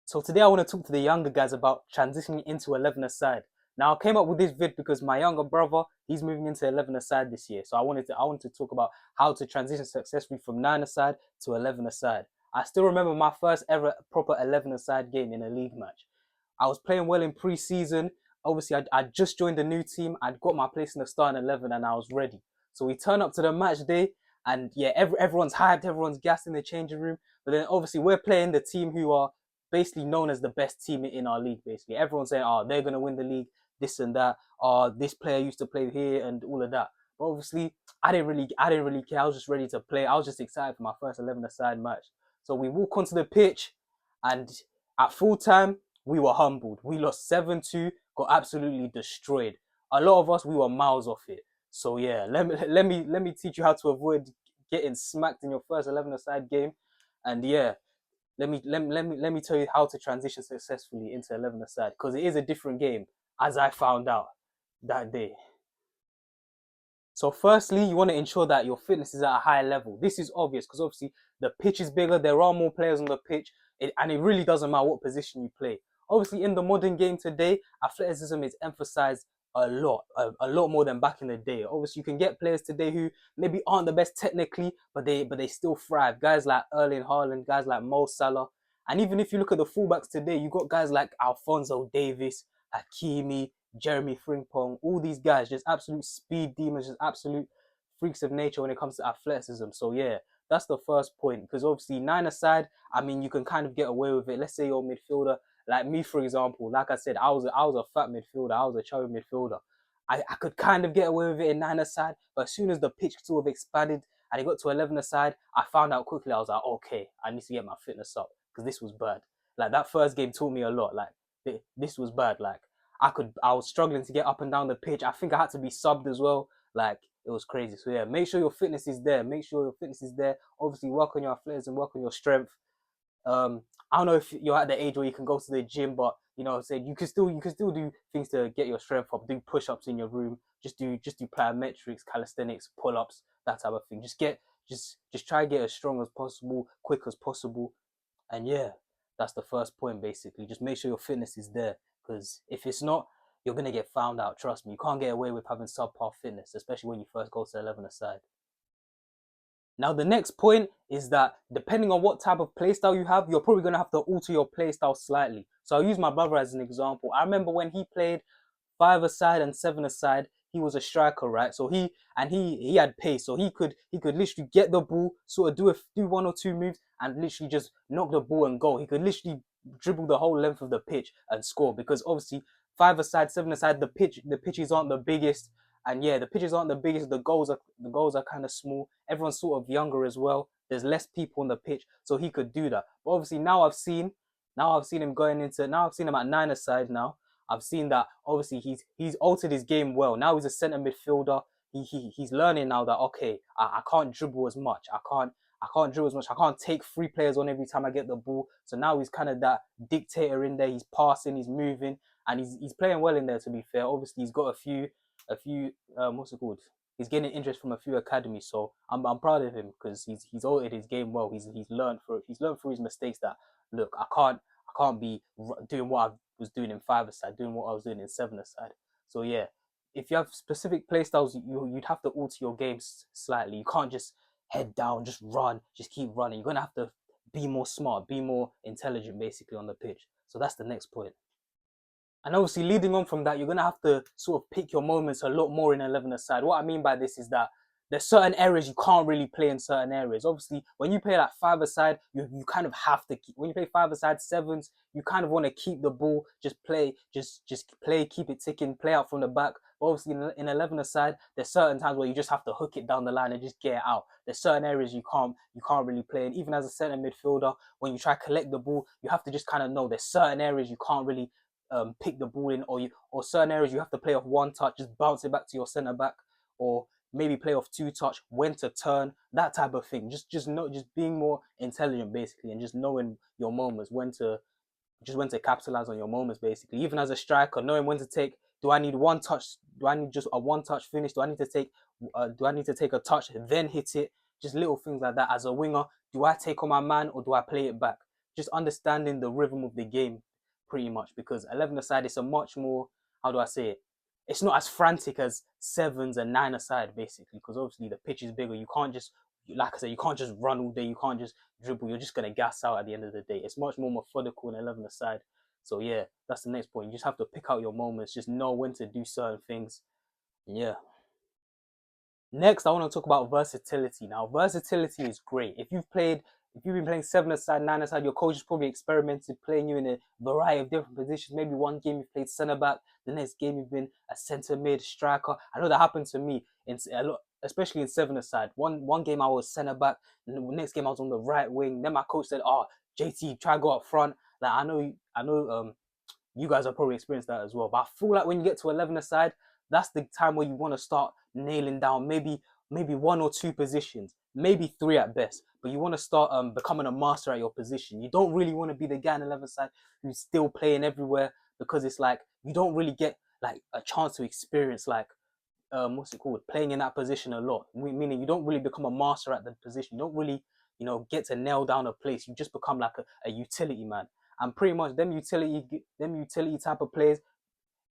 So today I want to talk to the younger guys about transitioning into 11-a-side. Now I came up with this vid because my younger brother, he's moving into 11-a-side this year. So I wanted to talk about how to transition successfully from 9-a-side to 11-a-side. I still remember my first ever proper 11-a-side game in a league match. I was playing well in pre-season. Obviously, I just joined a new team. I'd got my place in the starting 11 and I was ready. So we turn up to the match day and yeah, everyone's hyped, everyone's gassed in the changing room. But then obviously we're playing the team who are basically known as the best team in our league. Basically, everyone's saying, "Oh, they're gonna win the league, this and that. Oh, this player used to play here and all of that." But obviously, I didn't really care. I was just ready to play. I was just excited for my first 11-a-side match. So we walk onto the pitch, and at full time, we were humbled. We lost 7-2, got absolutely destroyed. A lot of us, we were miles off it. So yeah, let me teach you how to avoid getting smacked in your first 11-a-side game, and yeah, let me tell you how to transition successfully into 11-a-side because it is a different game, as I found out that day. So firstly, you want to ensure that your fitness is at a high level. This is obvious because obviously the pitch is bigger, there are more players on the pitch, and it really doesn't matter what position you play. Obviously, in the modern game today, athleticism is emphasized a lot more than back in the day. Obviously, you can get players today who maybe aren't the best technically, but they still thrive. Guys like Erling Haaland, guys like Mo Salah, and even if you look at the fullbacks today, you got guys like Alphonso Davies, Hakimi, Jeremy Frimpong, all these guys, just absolute speed demons, just absolute freaks of nature when it comes to athleticism. So yeah, that's the first point. Because obviously 9-a-side, I mean, you can kind of get away with it. Let's say you're a midfielder, like me, for example. Like I said, I was a fat midfielder. I was a chubby midfielder. I could kind of get away with it in 9-a-side, but as soon as the pitch sort of expanded and it got to 11-a-side, I found out quickly. I was like, okay, I need to get my fitness up because this was bad. Like that first game taught me a lot. Like this was bad. Like I was struggling to get up and down the pitch. I think I had to be subbed as well. Like it was crazy. So yeah, make sure your fitness is there. Make sure your fitness is there. Obviously, work on your athleticism and work on your strength. I don't know if you're at the age where you can go to the gym, but you know what I'm saying, you can still do things to get your strength up. Do push-ups in your room. Just do plyometrics, calisthenics, pull-ups, that type of thing. Just try to get as strong as possible, quick as possible, and yeah, that's the first point basically. Just make sure your fitness is there because if it's not, you're gonna get found out. Trust me, you can't get away with having subpar fitness, especially when you first go to 11-a-side. Now, the next point is that depending on what type of playstyle you have, you're probably going to have to alter your playstyle slightly. So I'll use my brother as an example. I remember when he played 5-a-side and 7-a-side, he was a striker, right? So he had pace, so he could literally get the ball, sort of do one or two moves, and literally just knock the ball and go. He could literally dribble the whole length of the pitch and score because obviously 5-a-side, 7-a-side, the pitches aren't the biggest, and yeah, the pitches aren't the biggest. The goals are kind of small. Everyone's sort of younger as well. There's less people on the pitch, so he could do that. But obviously now I've seen him going into now I've seen him at 9-a-side now. I've seen that obviously he's altered his game well. Now he's a centre midfielder. He's learning now that okay, I can't dribble as much. I can't dribble as much. I can't take three players on every time I get the ball. So now he's kind of that dictator in there. He's passing, he's moving, and he's playing well in there. To be fair, obviously he's got a few what's it called? He's getting interest from a few academies, so I'm proud of him because he's altered his game well. He's learned through his mistakes that look, I can't be doing what I was doing in 5-a-side, doing what I was doing in 7-a-side. So yeah, if you have specific play styles, you'd have to alter your game slightly. You can't just head down, just run, just keep running. You're gonna have to be more smart, be more intelligent, basically on the pitch. So that's the next point. And obviously, leading on from that, you're going to have to sort of pick your moments a lot more in 11-a-side. What I mean by this is that there's certain areas you can't really play in certain areas. Obviously, when you play like 5-a-side, you kind of have to keep, when you play 5-a-side, sevens, you kind of want to keep the ball, just play, just play, keep it ticking, play out from the back. But obviously, in 11-a-side, there's certain times where you just have to hook it down the line and just get it out. There's certain areas you can't really play in. Even as a centre midfielder, when you try to collect the ball, you have to just kind of know there's certain areas you can't really pick the ball in, or certain areas you have to play off one touch, just bounce it back to your centre back, or maybe play off two touch, when to turn, that type of thing. Just being more intelligent basically, and just knowing your moments, when to capitalize on your moments basically. Even as a striker, knowing when to take. Do I need one touch? Do I need just a one touch finish? Do I need to take? Do I need to take a touch then hit it? Just little things like that. As a winger, do I take on my man or do I play it back? just understanding the rhythm of the game pretty much, because 11 aside is a much more, how do I say it? It's not as frantic as sevens and 9 aside basically, because obviously the pitch is bigger. You can't just, like I said, you can't just run all day. You can't just dribble. You're just gonna gas out at the end of the day. It's much more methodical in 11 aside. So yeah, that's the next point. You just have to pick out your moments. Just know when to do certain things. Yeah. Next, I want to talk about versatility. Now, versatility is great. If you've been playing 7 aside, 9 aside, your coach has probably experimented playing you in a variety of different positions. Maybe one game you've played centre back, the next game you've been a centre mid striker. I know that happened to me in a lot, especially in 7 aside. One game I was centre back, and the next game I was on the right wing. Then my coach said, "Oh, JT, try go up front." Like I know, you guys have probably experienced that as well. But I feel like when you get to 11 aside, that's the time where you want to start nailing down maybe one or two positions, maybe three at best. But you want to start becoming a master at your position. You don't really want to be the guy in 11 aside who's still playing everywhere, because it's like you don't really get like a chance to experience like what's it called, playing in that position a lot. Meaning you don't really become a master at the position. You don't really get to nail down a place. You just become like a utility man. And pretty much them utility type of players,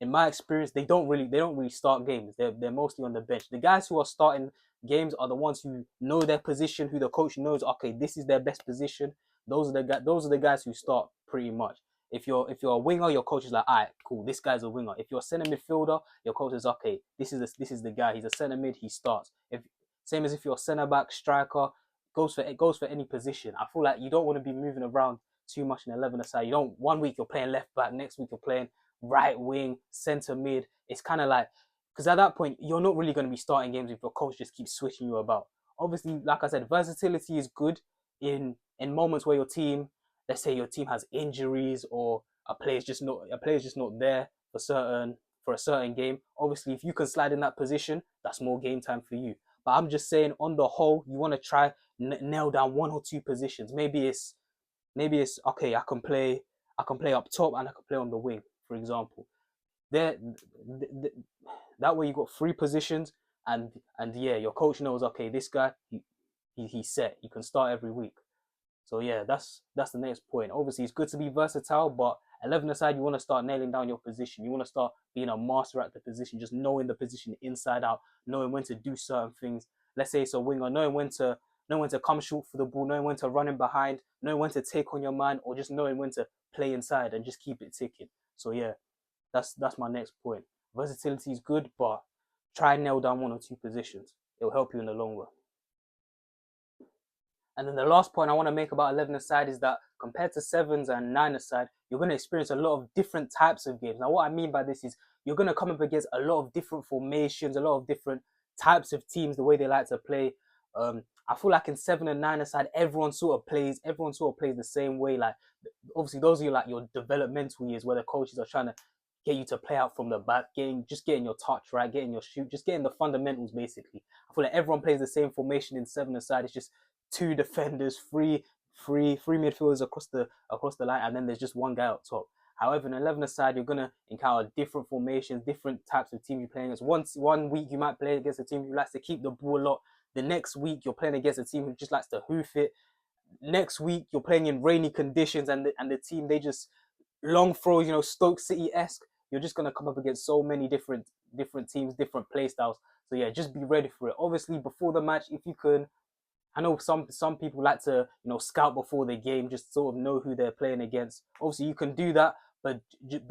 in my experience, they don't really start games. They're mostly on the bench. The guys who are starting games are the ones who know their position, who the coach knows. Okay, this is their best position. Those are the guys who start pretty much. If you're a winger, your coach is like, all right, cool, this guy's a winger. If you're a centre midfielder, your coach is okay. This is the guy. He's a centre mid. He starts. If same as if you're a centre back, striker, goes for any position. I feel like you don't want to be moving around too much in 11 aside. You don't. One week you're playing left back, next week you're playing right wing, centre mid. It's kind of like, because at that point you're not really going to be starting games if your coach just keeps switching you about. Obviously, like I said, versatility is good in moments where your team, let's say your team has injuries, or a player's just not there for a certain game. Obviously, if you can slide in that position, that's more game time for you. But I'm just saying, on the whole, you want to try nail down one or two positions. Maybe it's okay. I can play up top and I can play on the wing, for example. There, that way you got three positions, and yeah, your coach knows, okay, this guy he's set. You can start every week. So yeah, that's the next point. Obviously, it's good to be versatile, but 11 aside, you want to start nailing down your position. You want to start being a master at the position, just knowing the position inside out, knowing when to do certain things. Let's say it's a winger, knowing when to come short for the ball, knowing when to run in behind, knowing when to take on your man, or just knowing when to play inside and just keep it ticking. So yeah, that's my next point. Versatility is good, but try and nail down one or two positions. It'll help you in the long run. And then the last point I want to make about 11 aside is that compared to sevens and 9 aside, you're going to experience a lot of different types of games. Now, what I mean by this is you're going to come up against a lot of different formations, a lot of different types of teams, the way they like to play. I feel like in 7 and 9 aside, everyone sort of plays the same way. Like, obviously, those are like your developmental years where the coaches are trying to get you to play out from the back, getting your touch right, getting your shoot, just getting the fundamentals basically. I feel like everyone plays the same formation in 7 aside. It's just two defenders, three midfielders across the line, and then there's just one guy up top. However, in 11 aside, you're gonna encounter different formations, different types of teams you're playing against. One week you might play against a team who likes to keep the ball a lot. The next week you're playing against a team who just likes to hoof it. Next week you're playing in rainy conditions, and the team, they just long throws, Stoke City esque. You're just gonna come up against so many different teams, different play styles. So yeah, just be ready for it. Obviously, before the match, if you can, I know some people like to scout before the game, just sort of know who they're playing against. Obviously, you can do that, but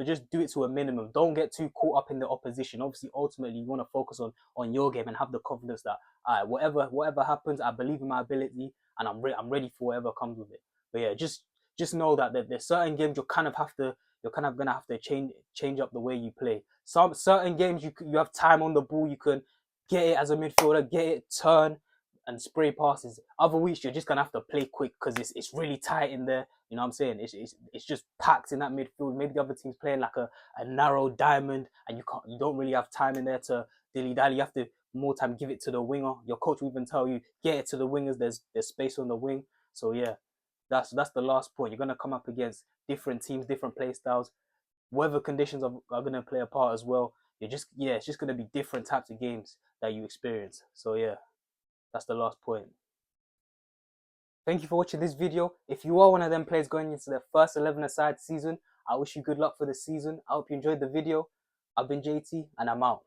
just do it to a minimum. Don't get too caught up in the opposition. Obviously, ultimately, you want to focus on your game and have the confidence that, all right, whatever happens, I believe in my ability, and I'm ready for whatever comes with it. But yeah, just know that there's certain games you're kind of gonna have to change up the way you play. Some certain games you have time on the ball, you can get it as a midfielder, get it, turn and spray passes. Other weeks you're just gonna have to play quick because it's really tight in there. You know what I'm saying? It's just packed in that midfield. Maybe the other team's playing like a narrow diamond, and you don't really have time in there to dilly dally. You have to more time give it to the winger. Your coach will even tell you get it to the wingers. There's space on the wing. So yeah, that's the last point. You're gonna come up against different teams, different play styles. Weather conditions are gonna play a part as well. It's just gonna be different types of games that you experience. So yeah, that's the last point. Thank you for watching this video. If you are one of them players going into their first 11-a-side season, I wish you good luck for the season. I hope you enjoyed the video. I've been JT and I'm out.